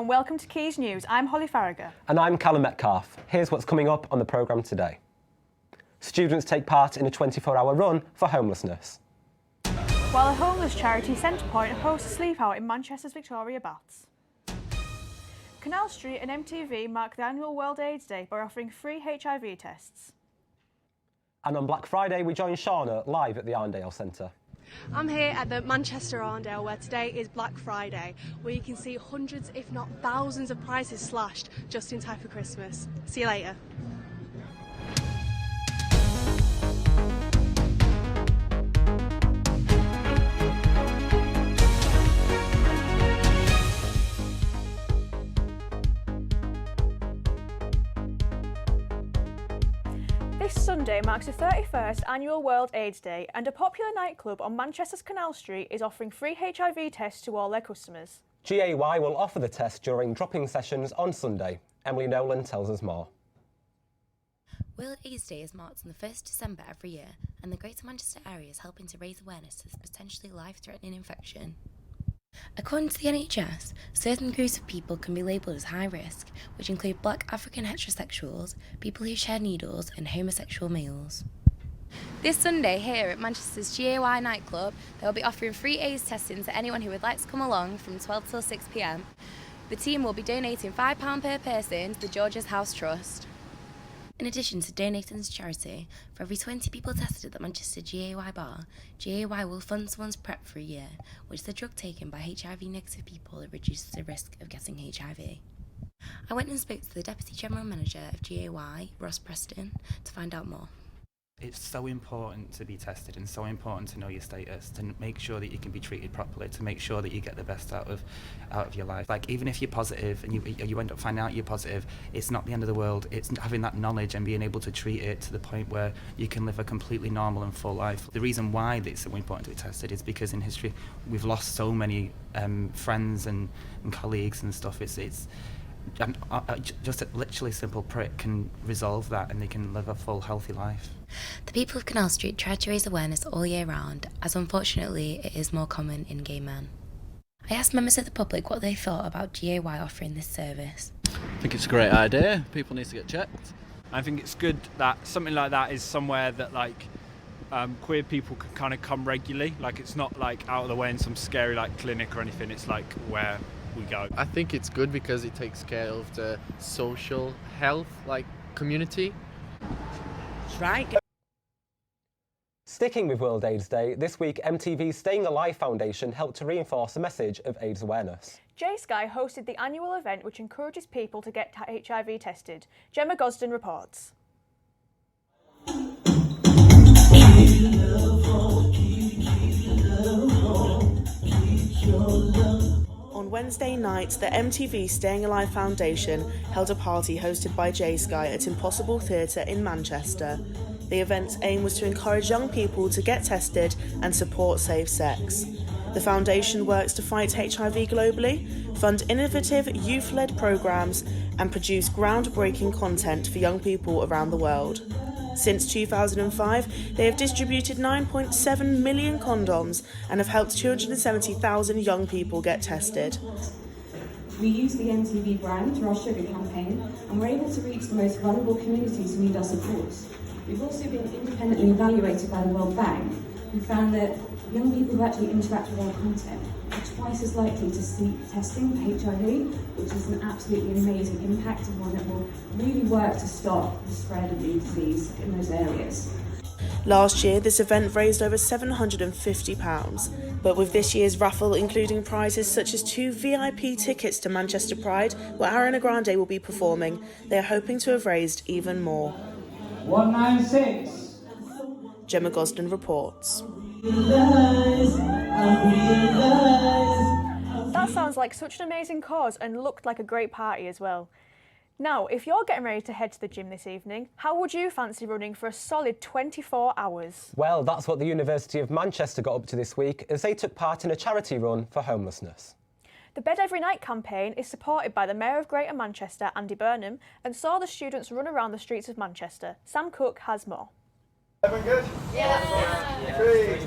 and welcome to Keys News. I'm Holly Farragher. And I'm Callum Metcalf. Here's what's coming up on the programme today. Students take part in a 24-hour run for homelessness. While a homeless charity, Centrepointe, hosts a sleep out in Manchester's Victoria Baths. Canal Street and MTV mark the annual World AIDS Day by offering free HIV tests. And on Black Friday, we join Shauna live at the Arndale Centre. I'm here at the Manchester Arndale, where today is Black Friday, where you can see hundreds, if not thousands, of prices slashed just in time for Christmas. See you later. This Sunday marks the 31st annual World AIDS Day, and a popular nightclub on Manchester's Canal Street is offering free HIV tests to all their customers. GAY will offer the test during drop-in sessions on Sunday. Emily Nolan tells us more. World AIDS Day is marked on the 1st December every year, and the Greater Manchester area is helping to raise awareness to this potentially life-threatening infection. According to the NHS, certain groups of people can be labelled as high risk, which include Black African heterosexuals, people who share needles, and homosexual males. This Sunday here at Manchester's GAY nightclub, they will be offering free AIDS testing to anyone who would like to come along from 12 till 6 p.m. The team will be donating £5 per person to the George's House Trust. In addition to donating to charity, for every 20 people tested at the Manchester GAY bar, GAY will fund someone's PrEP for a year, which is a drug taken by HIV-negative people that reduces the risk of getting HIV. I went and spoke to the Deputy General Manager of GAY, Ross Preston, to find out more. It's so important to be tested and so important to know your status, to make sure that you can be treated properly, to make sure that you get the best out of your life. Like, even if you're positive and you end up finding out you're positive, it's not the end of the world. It's having that knowledge and being able to treat it to the point where you can live a completely normal and full life. The reason why it's so important to be tested is because in history we've lost so many friends and colleagues and stuff. And just a literally simple prick can resolve that, and they can live a full, healthy life. The people of Canal Street try to raise awareness all year round, as unfortunately it is more common in gay men. I asked members of the public what they thought about GAY offering this service. I think it's a great idea. People need to get checked. I think it's good that something like that is somewhere that queer people can kind of come regularly. Like, it's not like out of the way in some scary clinic or anything. It's like where we go. I think it's good because it takes care of the social health, community. Right. Sticking with World AIDS Day, this week MTV Staying Alive Foundation helped to reinforce a message of AIDS awareness. J-Sky hosted the annual event which encourages people to get HIV tested. Gemma Gosden reports. On Wednesday night, the MTV Staying Alive Foundation held a party hosted by J-Sky at Impossible Theatre in Manchester. The event's aim was to encourage young people to get tested and support safe sex. The foundation works to fight HIV globally, fund innovative youth-led programmes, and produce groundbreaking content for young people around the world. Since 2005, they have distributed 9.7 million condoms and have helped 270,000 young people get tested. We use the MTV brand through our sugar campaign, and we're able to reach the most vulnerable communities who need our support. We've also been independently evaluated by the World Bank, who found that young people who actually interact with our content are twice as likely to seek testing for HIV, which is an absolutely amazing impact and one that will really work to stop the spread of the disease in those areas. Last year, this event raised over £750, but with this year's raffle including prizes such as 2 VIP tickets to Manchester Pride, where Ariana Grande will be performing, they are hoping to have raised even more. 196. Gemma Gosden reports. That sounds like such an amazing cause and looked like a great party as well. Now, if you're getting ready to head to the gym this evening, how would you fancy running for a solid 24 hours? Well, that's what the University of Manchester got up to this week as they took part in a charity run for homelessness. The Bed Every Night campaign is supported by the Mayor of Greater Manchester, Andy Burnham, and saw the students run around the streets of Manchester. Sam Cook has more. Everyone good? Yeah. 3, 2,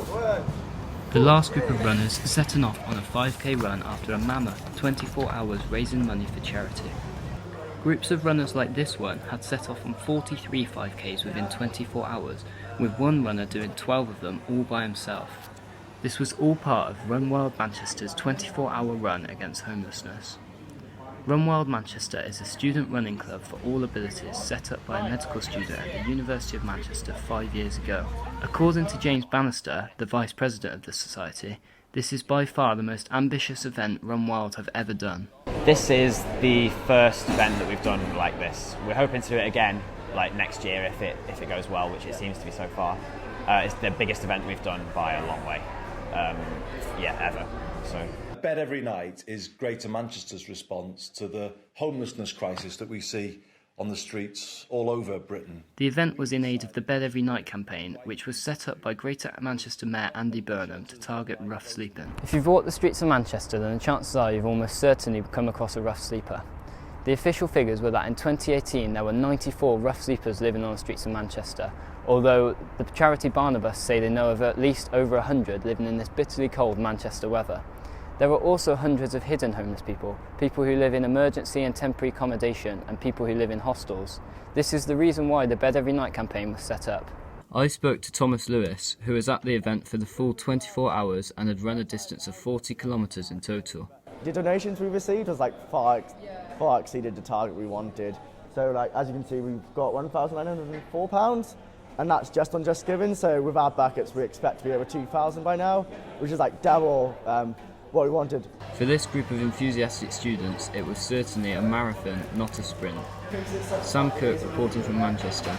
1. The last group of runners setting off on a 5k run after a mammoth 24 hours raising money for charity. Groups of runners like this one had set off on 43 5Ks within 24 hours, with one runner doing 12 of them all by himself. This was all part of Run Wild Manchester's 24-hour run against homelessness. Run Wild Manchester is a student running club for all abilities set up by a medical student at the University of Manchester 5 years ago. According to James Bannister, the Vice President of the Society, this is by far the most ambitious event Run Wild have ever done. This is the first event that we've done like this. We're hoping to do it again like next year if it goes well, which it seems to be so far. It's the biggest event we've done by a long way, ever. So. Bed Every Night is Greater Manchester's response to the homelessness crisis that we see on the streets all over Britain. The event was in aid of the Bed Every Night campaign, which was set up by Greater Manchester Mayor Andy Burnham to target rough sleeping. If you've walked the streets of Manchester, then the chances are you've almost certainly come across a rough sleeper. The official figures were that in 2018 there were 94 rough sleepers living on the streets of Manchester, although the charity Barnabas say they know of at least over 100 living in this bitterly cold Manchester weather. There are also hundreds of hidden homeless people who live in emergency and temporary accommodation, and people who live in hostels. This is the reason why the Bed Every Night campaign was set up. I spoke to Thomas Lewis, who was at the event for the full 24 hours and had run a distance of 40 kilometres in total. The donations we received was far exceeded the target we wanted. So as you can see, we've got £1,904, and that's just on Just Giving. So with our buckets, we expect to be over 2,000 by now, which is double what we wanted. For this group of enthusiastic students, it was certainly a marathon, not a sprint. Sam Kirk reporting from Manchester.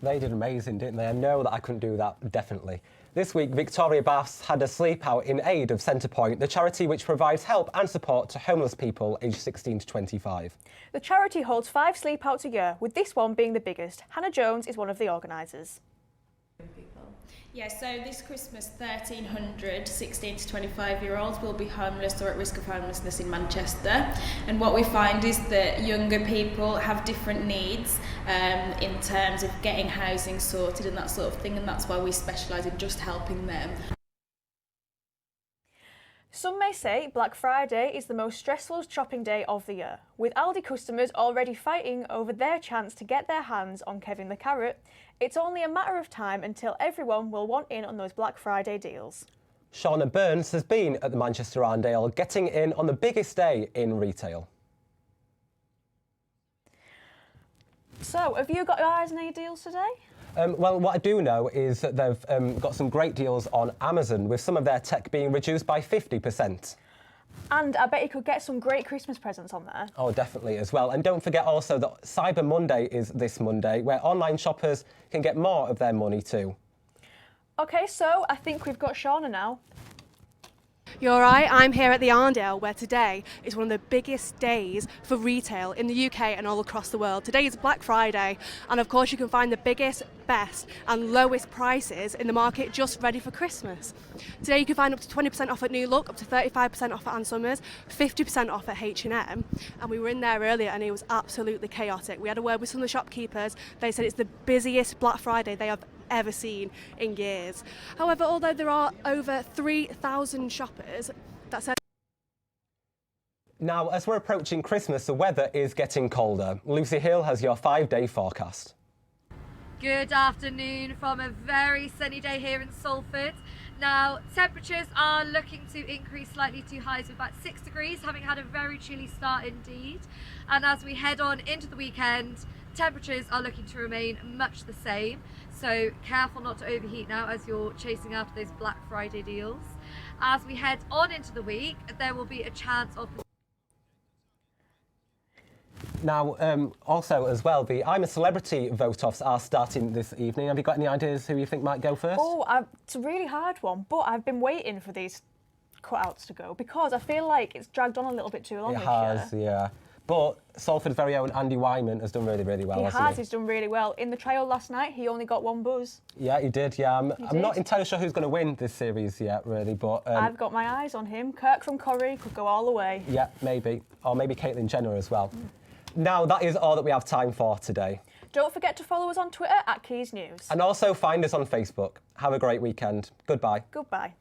They did amazing, didn't they? I know that I couldn't do that, definitely. This week, Victoria Baths had a sleep out in aid of Centrepointe, the charity which provides help and support to homeless people aged 16 to 25. The charity holds 5 sleep outs a year, with this one being the biggest. Hannah Jones is one of the organisers. Yeah, so this Christmas 1,300 16 to 25-year-olds will be homeless or at risk of homelessness in Manchester, and what we find is that younger people have different needs in terms of getting housing sorted and that sort of thing, and that's why we specialise in just helping them. Some may say Black Friday is the most stressful shopping day of the year, with Aldi customers already fighting over their chance to get their hands on Kevin the Carrot. It's only a matter of time until everyone will want in on those Black Friday deals. Shauna Burns has been at the Manchester Arndale, getting in on the biggest day in retail. So, have you got your eyes on any deals today? Well, what I do know is that they've got some great deals on Amazon, with some of their tech being reduced by 50%. And I bet you could get some great Christmas presents on there. Oh, definitely as well. And don't forget also that Cyber Monday is this Monday, where online shoppers can get more of their money too. OK, so I think we've got Shauna now. You're right, I'm here at the Arndale, where today is one of the biggest days for retail in the UK and all across the world. Today is Black Friday, and of course you can find the biggest, best and lowest prices in the market just ready for Christmas. Today you can find up to 20% off at New Look, up to 35% off at Ann Summers, 50% off at H&M, and we were in there earlier and it was absolutely chaotic. We had a word with some of the shopkeepers. They said it's the busiest Black Friday they have ever seen in years. However, although there are over 3,000 shoppers, that said. Now, as we're approaching Christmas, the weather is getting colder. Lucy Hill has your 5-day forecast. Good afternoon from a very sunny day here in Salford. Now, temperatures are looking to increase slightly to highs of about 6 degrees, having had a very chilly start indeed. And as we head on into the weekend, temperatures are looking to remain much the same. So careful not to overheat now as you're chasing after those Black Friday deals. As we head on into the week, there will be a chance of... Now, also as well, the I'm a Celebrity vote-offs are starting this evening. Have you got any ideas who you think might go first? Oh, it's a really hard one, but I've been waiting for these cutouts to go because I feel like it's dragged on a little bit too long this year. It has, yeah. But Salford's very own Andy Wyman has done really, really well, hasn't he? He's done really well. In the trial last night, he only got 1 buzz. Yeah, he did, yeah. I'm not entirely sure who's going to win this series yet, really, but... I've got my eyes on him. Kirk from Corrie could go all the way. Yeah, maybe. Or maybe Caitlyn Jenner as well. Now, that is all that we have time for today. Don't forget to follow us on Twitter at Keys News. And also find us on Facebook. Have a great weekend. Goodbye. Goodbye.